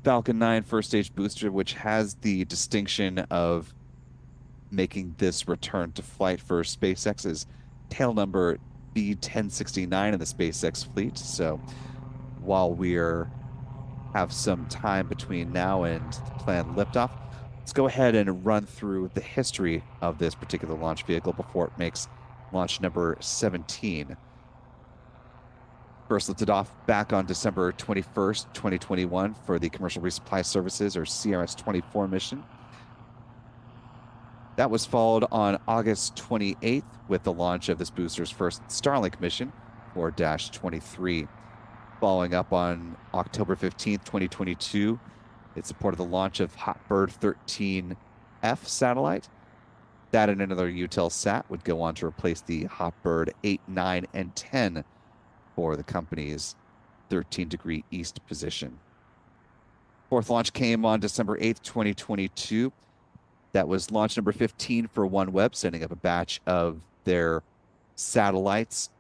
Falcon 9 first stage booster, which has the distinction of making this return to flight for SpaceX's tail number B1069 in the SpaceX fleet. So while we're have some time between now and the planned liftoff, let's go ahead and run through the history of this particular launch vehicle before it makes launch number 17. First lifted off back on December 21st, 2021 for the Commercial Resupply Services or CRS-24 mission. That was followed on August 28th with the launch of this booster's first Starlink mission, 4-23. Following up on October 15th, 2022, it supported the launch of Hotbird 13F satellite. That and another Eutelsat would go on to replace the Hotbird 8, 9, and 10 for the company's 13-degree east position. Fourth launch came on December 8th, 2022. That was launch number 15 for OneWeb, sending up a batch of their satellites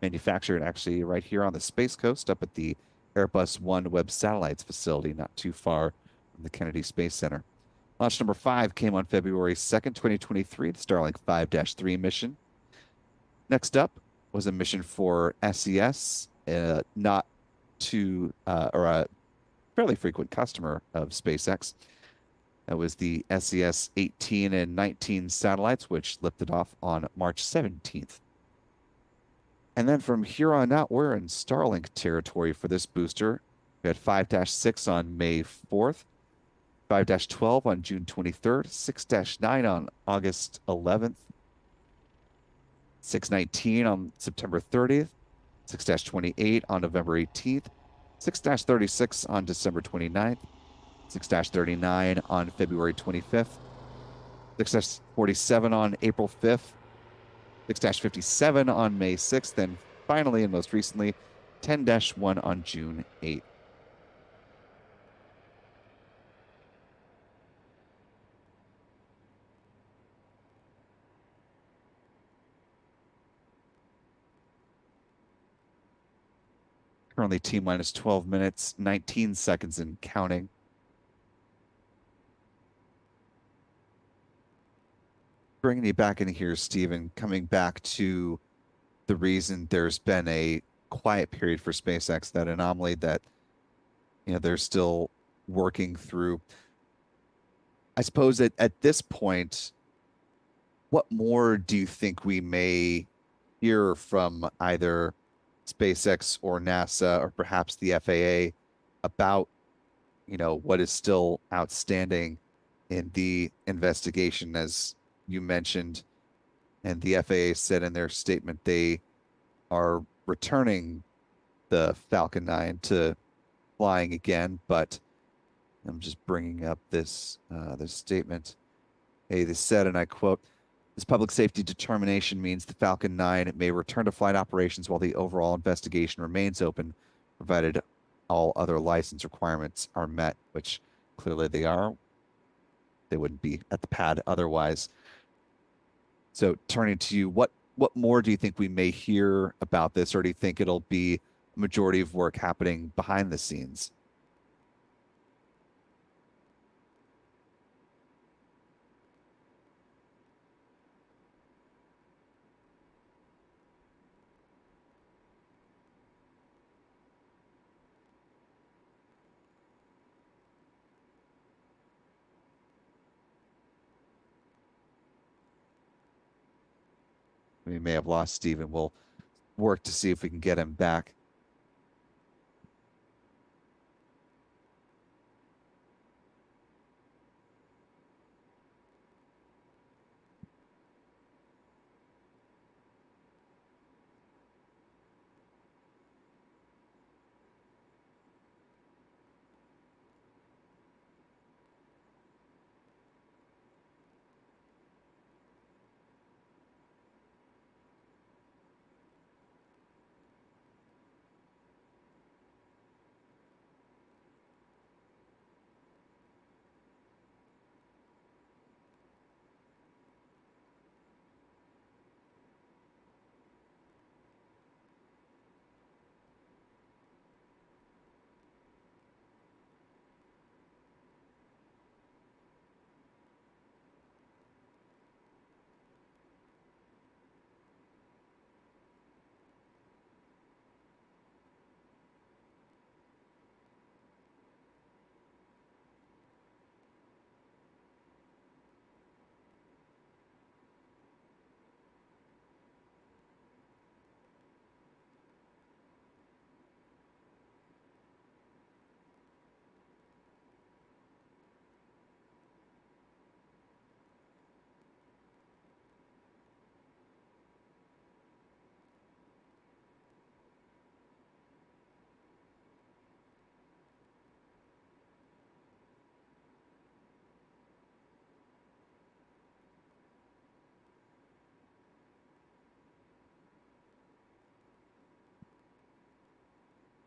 manufactured actually right here on the Space Coast up at the Airbus OneWeb Satellites facility, not too far from the Kennedy Space Center. Launch number 5 came on February 2nd, 2023, the Starlink 5-3 mission. Next up was a mission for SES, not too, or a fairly frequent customer of SpaceX. That was the SES 18 and 19 satellites, which lifted off on March 17th. And then from here on out, we're in Starlink territory for this booster. We had 5-6 on May 4th, 5-12 on June 23rd, 6-9 on August 11th, 6-19 on September 30th, 6-28 on November 18th, 6-36 on December 29th, 6-39 on February 25th, 6-47 on April 5th, 6-57 on May 6th, and finally, and most recently, 10-1 on June 8th. Currently T-minus 12 minutes, 19 seconds and counting. Bringing you back in here, Stephen, coming back to the reason there's been a quiet period for SpaceX, that anomaly that they're still working through. I suppose at this point, what more do you think we may hear from either SpaceX or NASA or perhaps the FAA about, what is still outstanding in the investigation? As you mentioned, and the FAA said in their statement they are returning the Falcon 9 to flying again, but I'm just bringing up this statement. Hey, they said, and I quote, "This public safety determination means the Falcon 9 may return to flight operations while the overall investigation remains open, provided all other license requirements are met," which clearly they are. They wouldn't be at the pad otherwise. So turning to you, what more do you think we may hear about this, or do you think it'll be a majority of work happening behind the scenes? We may have lost Stephen. We'll work to see if we can get him back.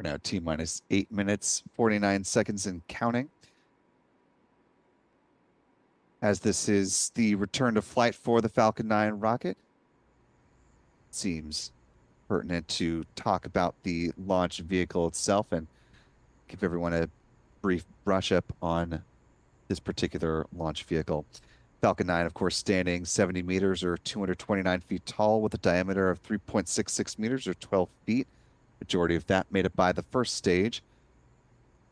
We're now T-minus 8 minutes, 49 seconds and counting. As this is the return to flight for the Falcon 9 rocket, it seems pertinent to talk about the launch vehicle itself and give everyone a brief brush up on this particular launch vehicle. Falcon 9, of course, standing 70 meters or 229 feet tall with a diameter of 3.66 meters or 12 feet. Majority of that made up by the first stage.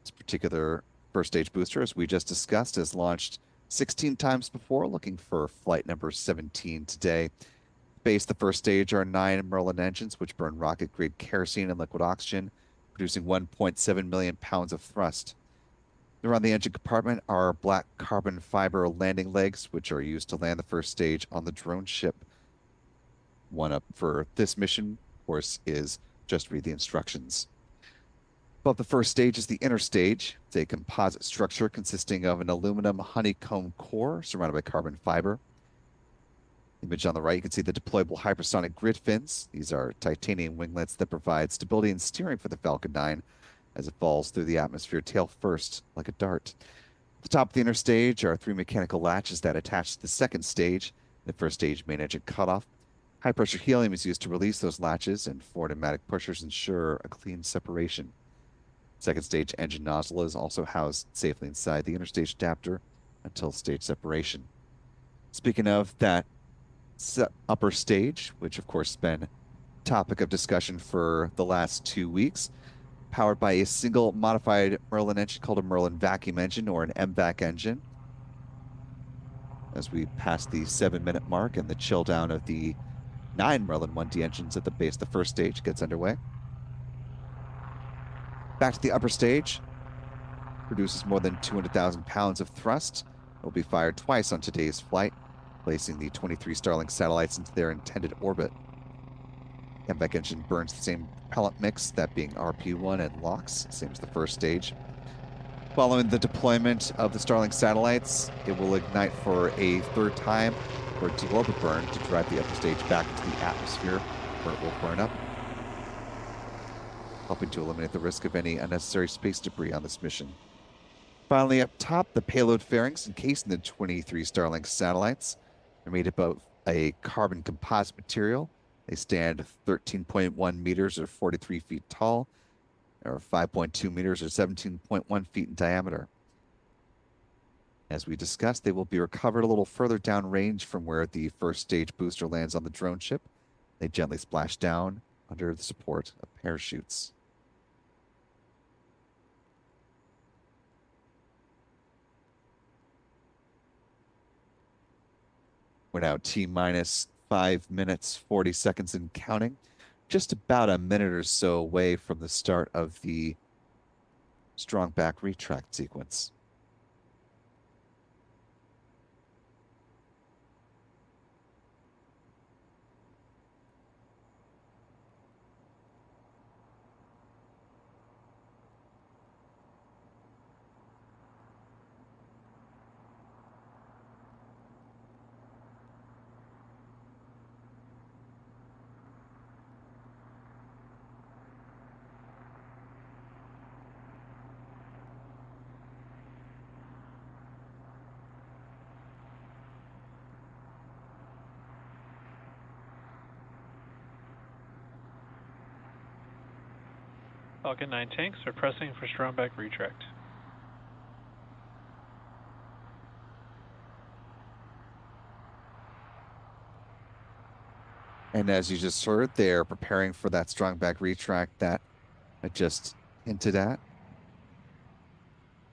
This particular first stage booster, as we just discussed, has launched 16 times before, looking for flight number 17 today. Base the first stage are 9 Merlin engines, which burn rocket-grade kerosene and liquid oxygen, producing 1.7 million pounds of thrust. Around the engine compartment are black carbon fiber landing legs, which are used to land the first stage on the drone ship. One up for this mission, of course, is just read the instructions. Above the first stage is the inner stage. It's a composite structure consisting of an aluminum honeycomb core surrounded by carbon fiber. Image on the right, you can see the deployable hypersonic grid fins. These are titanium winglets that provide stability and steering for the Falcon 9 as it falls through the atmosphere tail first, like a dart. At the top of the inner stage are 3 mechanical latches that attach to the second stage, the first stage main engine cutoff. High pressure helium is used to release those latches, and 4 pneumatic pushers ensure a clean separation. Second stage engine nozzle is also housed safely inside the interstage adapter until stage separation. Speaking of that upper stage, which of course has been topic of discussion for the last 2 weeks, powered by a single modified Merlin engine called a Merlin vacuum engine or an MVAC engine. As we pass the 7-minute mark and the chill down of the 9 Merlin 1D engines at the base of the first stage gets underway. Back to the upper stage, produces more than 200,000 pounds of thrust. It will be fired twice on today's flight, placing the 23 Starlink satellites into their intended orbit. MVAC engine burns the same propellant mix, that being RP1 and LOX, same as the first stage. Following the deployment of the Starlink satellites, it will ignite for a third time for a deorbit burn to drive the upper stage back into the atmosphere, where it will burn up, helping to eliminate the risk of any unnecessary space debris on this mission. Finally, up top, the payload fairings encasing the 23 Starlink satellites are made up of a carbon composite material. They stand 13.1 meters or 43 feet tall, or 5.2 meters or 17.1 feet in diameter. As we discussed, they will be recovered a little further downrange from where the first stage booster lands on the drone ship. They gently splash down under the support of parachutes. We're now T-minus 5 minutes, 40 seconds and counting. Just about a minute or so away from the start of the strong back retract sequence. Falcon 9 tanks are pressing for strong back retract. And as you just heard, they're preparing for that strong back retract that I just hinted at.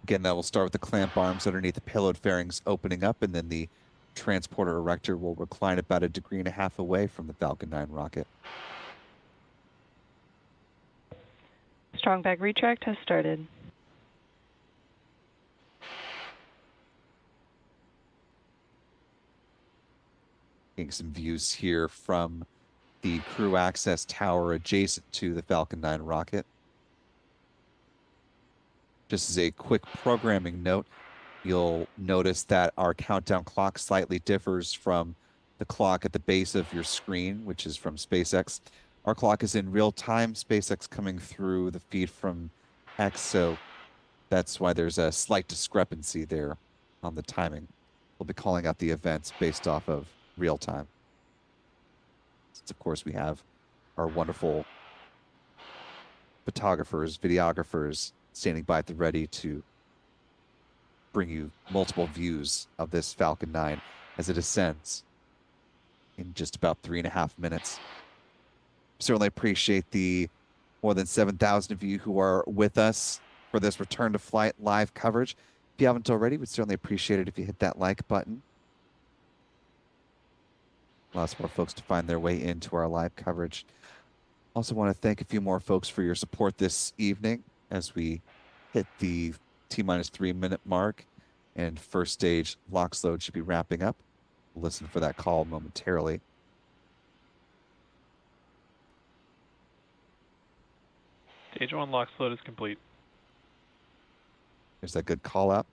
Again, that will start with the clamp arms underneath the payload fairings opening up, and then the transporter erector will recline about 1.5 degrees away from the Falcon 9 rocket. Strong back retract has started. Getting some views here from the crew access tower adjacent to the Falcon 9 rocket. Just as a quick programming note, you'll notice that our countdown clock slightly differs from the clock at the base of your screen, which is from SpaceX. Our clock is in real time. SpaceX coming through the feed from X, so that's why there's a slight discrepancy there on the timing. We'll be calling out the events based off of real time. Since, of course, we have our wonderful photographers, videographers standing by at the ready to bring you multiple views of this Falcon 9 as it ascends in just about 3.5 minutes. Certainly appreciate the more than 7,000 of you who are with us for this return to flight live coverage. If you haven't already, we'd certainly appreciate it if you hit that like button. Lots more folks to find their way into our live coverage. Also want to thank a few more folks for your support this evening as we hit the T-minus 3-minute mark and first stage LOX load should be wrapping up. We'll listen for that call momentarily. Stage 1 LOX load is complete. There's that good call out.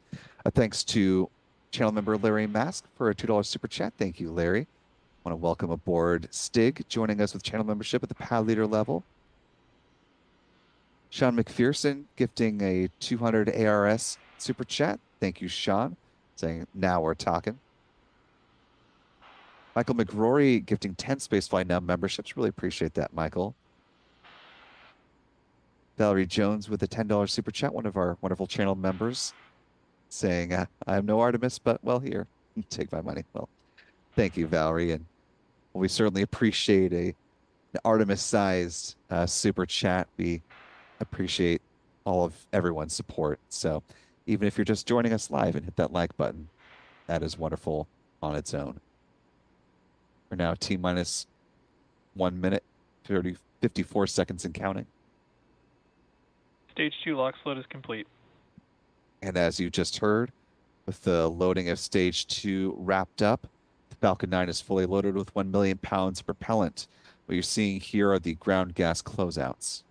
Thanks to channel member Larry Mask for a $2 super chat. Thank you, Larry. I want to welcome aboard Stig, joining us with channel membership at the pad leader level. Sean McPherson gifting a 200 ARS super chat. Thank you, Sean. Saying, now we're talking. Michael McRory gifting 10 Spacefly Now memberships. Really appreciate that, Michael. Valerie Jones with a $10 super chat, one of our wonderful channel members, saying, I am no Artemis, but, well, here, take my money. Well, thank you, Valerie. And we certainly appreciate an Artemis-sized super chat. We appreciate all of everyone's support. So even if you're just joining us live and hit that like button, that is wonderful on its own. We're now T-minus 1 minute, 54 seconds and counting. Stage 2 LOX load is complete. And as you just heard, with the loading of Stage 2 wrapped up, the Falcon 9 is fully loaded with 1 million pounds of propellant. What you're seeing here are the ground gas closeouts.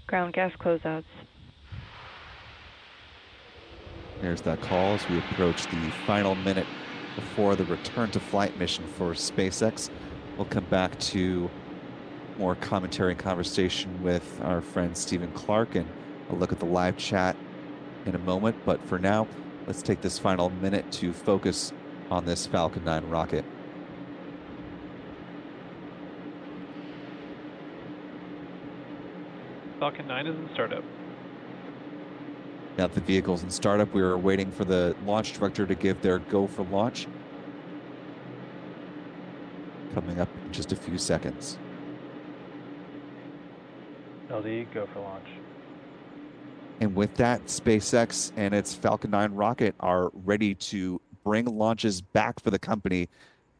Ground gas closeouts. There's that call as we approach the final minute before the return to flight mission for SpaceX. We'll come back to more commentary and conversation with our friend Stephen Clark and a look at the live chat in a moment. But for now, let's take this final minute to focus on this Falcon 9 rocket. Falcon 9 is in startup. Now that the vehicle's in startup, we are waiting for the launch director to give their go for launch. Coming up in just a few seconds. LD, go for launch. And with that, SpaceX and its Falcon 9 rocket are ready to bring launches back for the company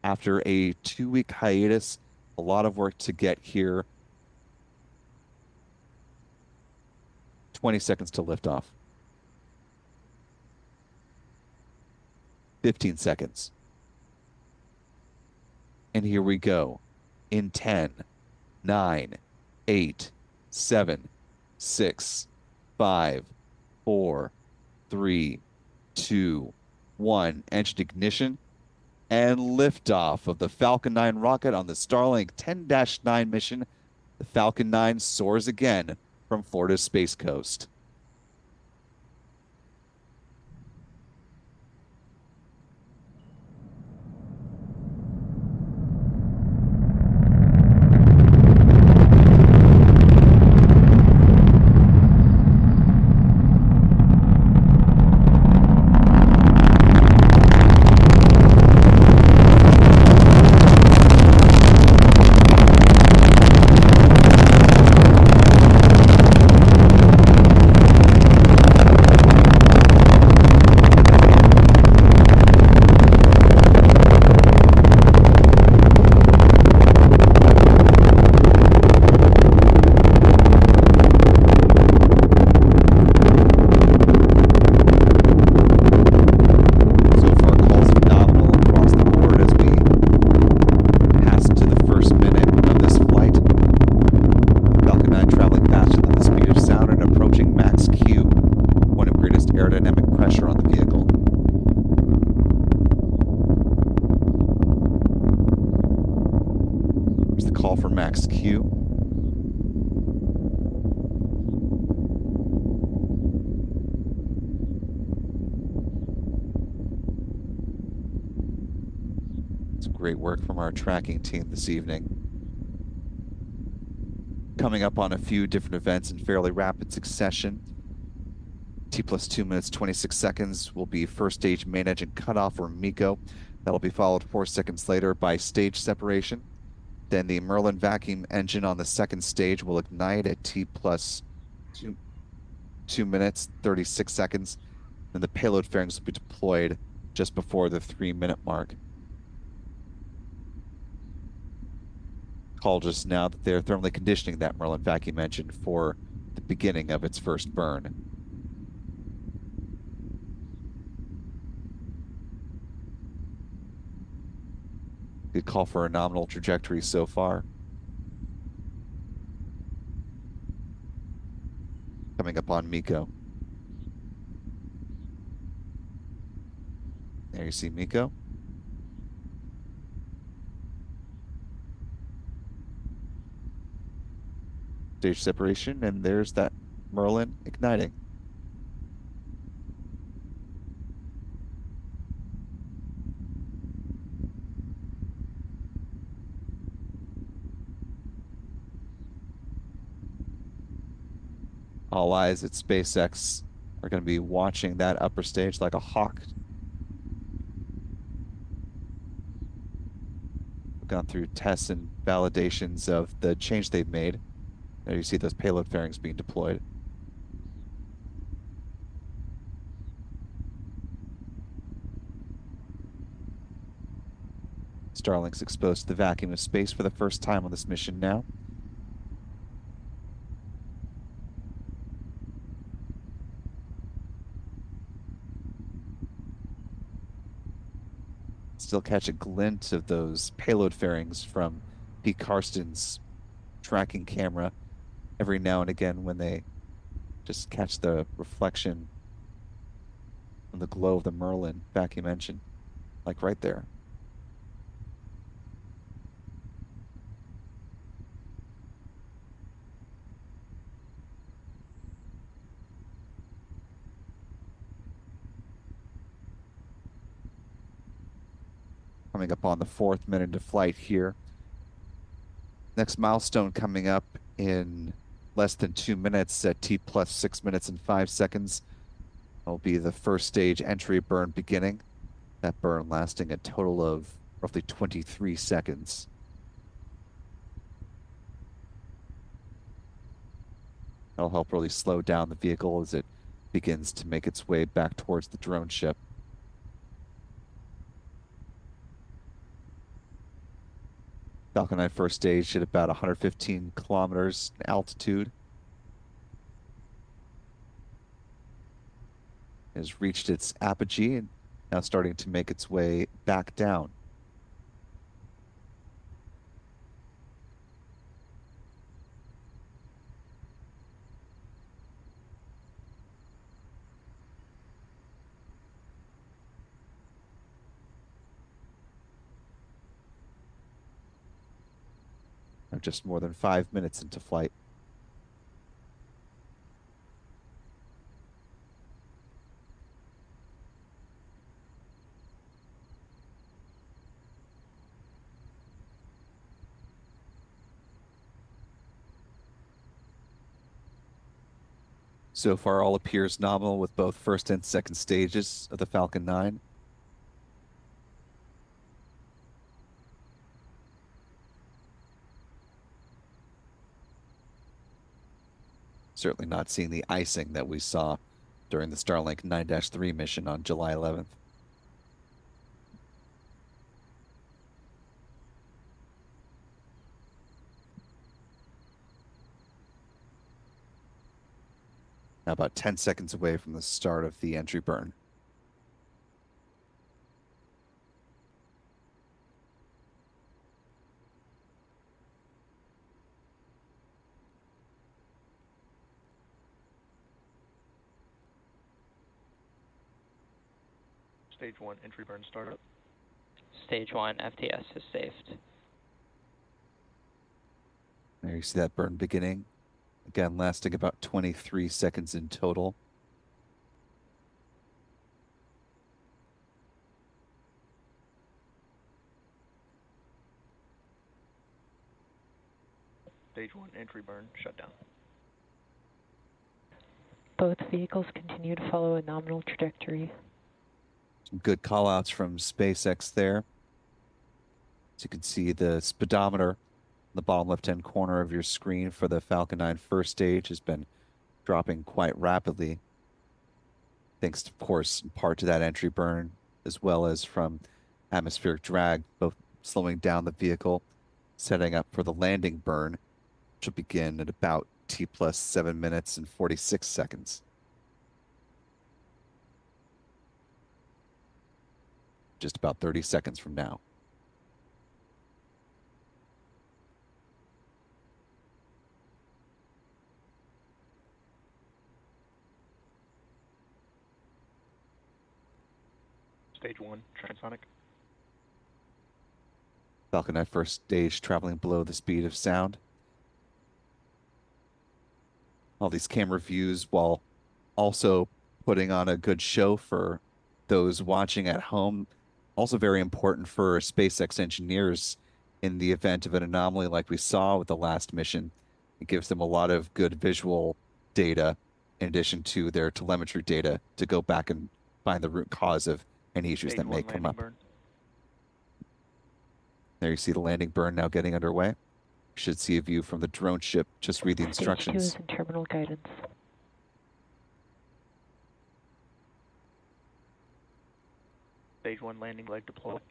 after a 2-week hiatus. A lot of work to get here. 20 seconds to liftoff. 15 seconds. And here we go. In 10, 9, 8, 7, 6, 5, 4, 3, 2, 1. Engine ignition and liftoff of the Falcon 9 rocket on the Starlink 10-9 mission. The Falcon 9 soars again from Florida's Space Coast. pressure on the vehicle. Here's the call for max Q. It's great work from our tracking team this evening. Coming up on a few different events in fairly rapid succession. T plus 2 minutes, 26 seconds will be first stage main engine cutoff, or MECO. That'll be followed 4 seconds later by stage separation. Then the Merlin vacuum engine on the second stage will ignite at T plus 2 minutes, 36 seconds. Then the payload fairings will be deployed just before the 3-minute mark. Call just now that they're thermally conditioning that Merlin vacuum engine for the beginning of its first burn. Good call for a nominal trajectory so far. Coming up on MECO. There you see MECO. Stage separation, and there's that Merlin igniting. All eyes at SpaceX are going to be watching that upper stage like a hawk. We've gone through tests and validations of the change they've made. There you see those payload fairings being deployed. Starlink's exposed to the vacuum of space for the first time on this mission now. Still catch a glint of those payload fairings from Pete Carson's tracking camera every now and again when they just catch the reflection from the glow of the Merlin vacuum engine, like right there. Coming up on the 4th minute of flight here. Next milestone coming up in less than 2 minutes at T plus 6 minutes and 5 seconds. Will be the first stage entry burn beginning. That burn lasting a total of roughly 23 seconds. That'll help really slow down the vehicle as it begins to make its way back towards the drone ship. Falcon 9 first stage at about 115 kilometers in altitude. Has reached its apogee and now starting to make its way back down. I'm just more than 5 minutes into flight. So far, all appears nominal with both first and second stages of the Falcon 9. Certainly not seeing the icing that we saw during the Starlink 9-3 mission on July 11th. Now about 10 seconds away from the start of the entry burn. Stage 1 entry burn startup. Stage 1 FTS is saved. There you see that burn beginning. Again, lasting about 23 seconds in total. Stage 1 entry burn shutdown. Both vehicles continue to follow a nominal trajectory. Some good callouts from SpaceX there. As you can see, the speedometer in the bottom left-hand corner of your screen for the Falcon 9 first stage has been dropping quite rapidly, thanks, of course, in part to that entry burn, as well as from atmospheric drag, both slowing down the vehicle, setting up for the landing burn, which will begin at about T plus 7 minutes and 46 seconds. Just about 30 seconds from now. Stage 1 transonic. Falcon 9 first stage traveling below the speed of sound. All these camera views while also putting on a good show for those watching at home. Also very important for SpaceX engineers in the event of an anomaly like we saw with the last mission. It gives them a lot of good visual data in addition to their telemetry data to go back and find the root cause of any issues Stage that may 1 come landing up. burn. There you see the landing burn now getting underway. You should see a view from the drone ship. Just read the Stage 2 instructions. is in terminal guidance. Stage 1 landing leg deployed.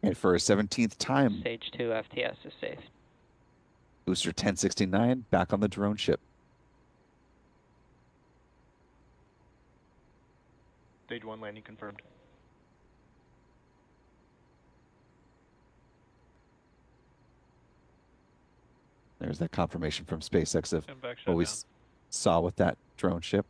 And for a 17th time, Stage 2 FTS is saved. Booster 1069 back on the drone ship. Stage 1 landing confirmed. There's that confirmation from SpaceX of And back what we shutdown. saw with that drone ship.